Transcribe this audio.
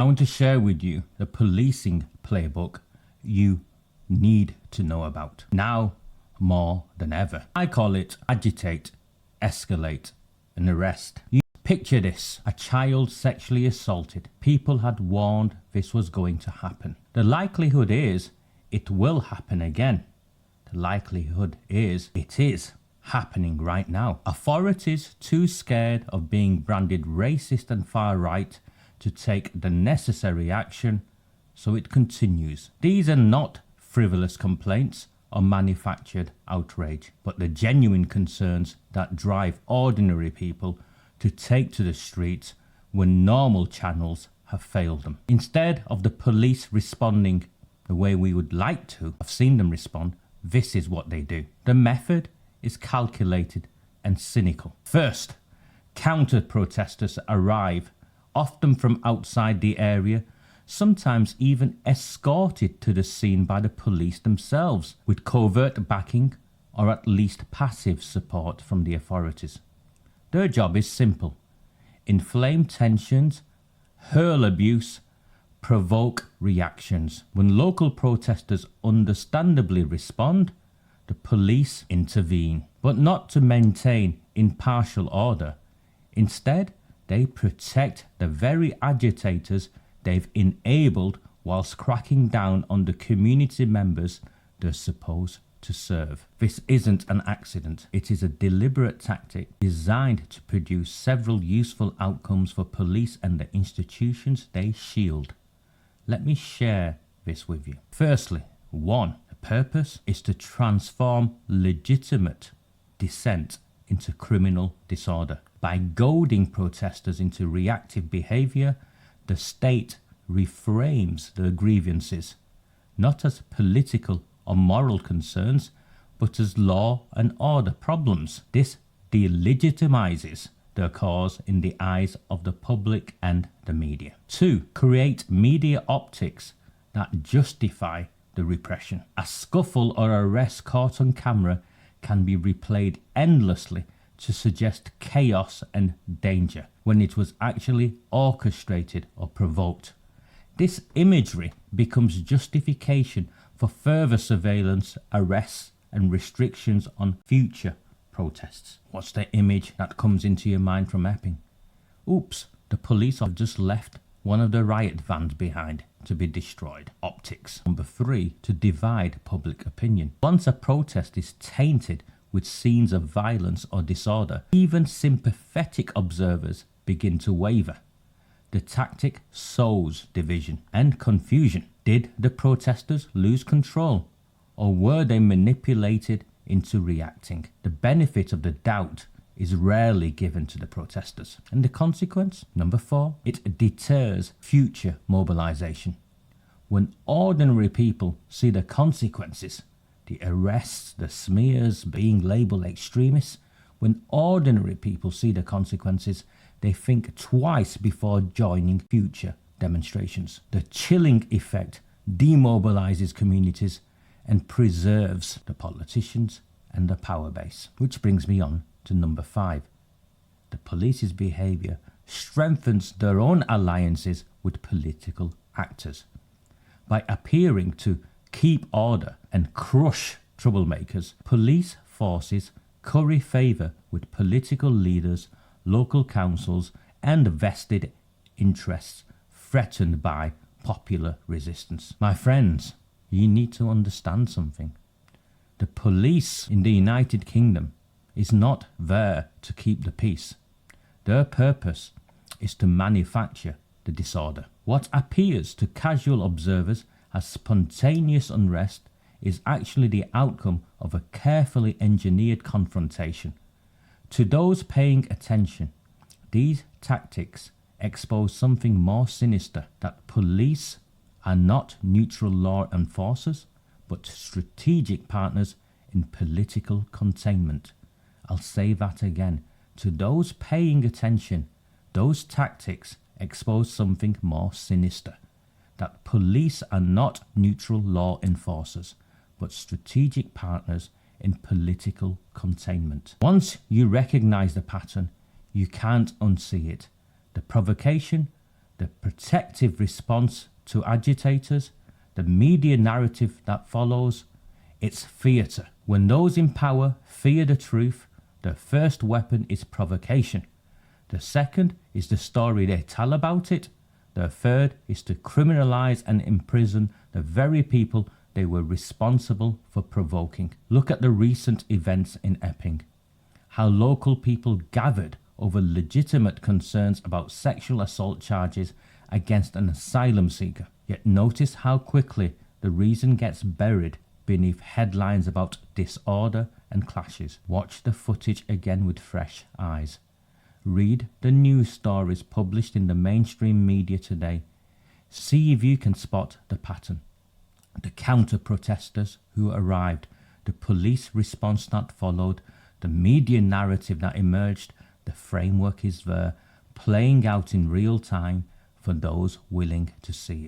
I want to share with you the policing playbook you need to know about, now more than ever. I call it agitate, escalate, and arrest. You picture this: a child sexually assaulted. People had warned this was going to happen. The likelihood is it will happen again. The likelihood is it is happening right now. Authorities, too scared of being branded racist and far right to take the necessary action, so it continues. These are not frivolous complaints or manufactured outrage, but the genuine concerns that drive ordinary people to take to the streets when normal channels have failed them. Instead of the police responding the way we would like to have seen them respond, this is what they do. The method is calculated and cynical. First, counter-protesters arrive, often from outside the area, sometimes even escorted to the scene by the police themselves, with covert backing or at least passive support from the authorities. Their job is simple: inflame tensions, hurl abuse, provoke reactions. When local protesters understandably respond, the police intervene, but not to maintain impartial order. Instead, they protect the very agitators they've enabled whilst cracking down on the community members they're supposed to serve. This isn't an accident. It is a deliberate tactic designed to produce several useful outcomes for police and the institutions they shield. Let me share this with you. Firstly, 1. The purpose is to transform legitimate dissent into criminal disorder. By goading protesters into reactive behaviour, the state reframes their grievances, not as political or moral concerns, but as law and order problems. This delegitimizes their cause in the eyes of the public and the media. 2. Create media optics that justify the repression. A scuffle or arrest caught on camera can be replayed endlessly to suggest chaos and danger when it was actually orchestrated or provoked. This imagery becomes justification for further surveillance, arrests, and restrictions on future protests. What's the image that comes into your mind from Epping? Oops, the police have just left one of the riot vans behind to be destroyed. Optics. Number 3, to divide public opinion. Once a protest is tainted with scenes of violence or disorder, even sympathetic observers begin to waver. The tactic sows division and confusion. Did the protesters lose control, or were they manipulated into reacting? The benefit of the doubt is rarely given to the protesters. And the consequence? Number 4, it deters future mobilization. When ordinary people see the consequences, the arrests, the smears, being labelled extremists, when ordinary people see the consequences, they think twice before joining future demonstrations. The chilling effect demobilizes communities and preserves the politicians and the power base. Which brings me on to number 5. The police's behaviour strengthens their own alliances with political actors. By appearing to keep order and crush troublemakers, police forces curry favour with political leaders, local councils, and vested interests threatened by popular resistance. My friends, you need to understand something. The police in the United Kingdom is not there to keep the peace. Their purpose is to manufacture the disorder. What appears to casual observers as spontaneous unrest is actually the outcome of a carefully engineered confrontation. To those paying attention, these tactics expose something more sinister: that police are not neutral law enforcers, but strategic partners in political containment. I'll say that again. To those paying attention, those tactics expose something more sinister: that police are not neutral law enforcers, but strategic partners in political containment. Once you recognize the pattern, you can't unsee it. The provocation, the protective response to agitators, the media narrative that follows. It's theatre. When those in power fear the truth, the first weapon is provocation. The second is the story they tell about it. The third is to criminalise and imprison the very people they were responsible for provoking. Look at the recent events in Epping. How local people gathered over legitimate concerns about sexual assault charges against an asylum seeker. Yet notice how quickly the reason gets buried beneath headlines about disorder and clashes. Watch the footage again with fresh eyes. Read the news stories published in the mainstream media today. See if you can spot the pattern. The counter-protesters who arrived, the police response that followed, the media narrative that emerged. The framework is there, playing out in real time for those willing to see it.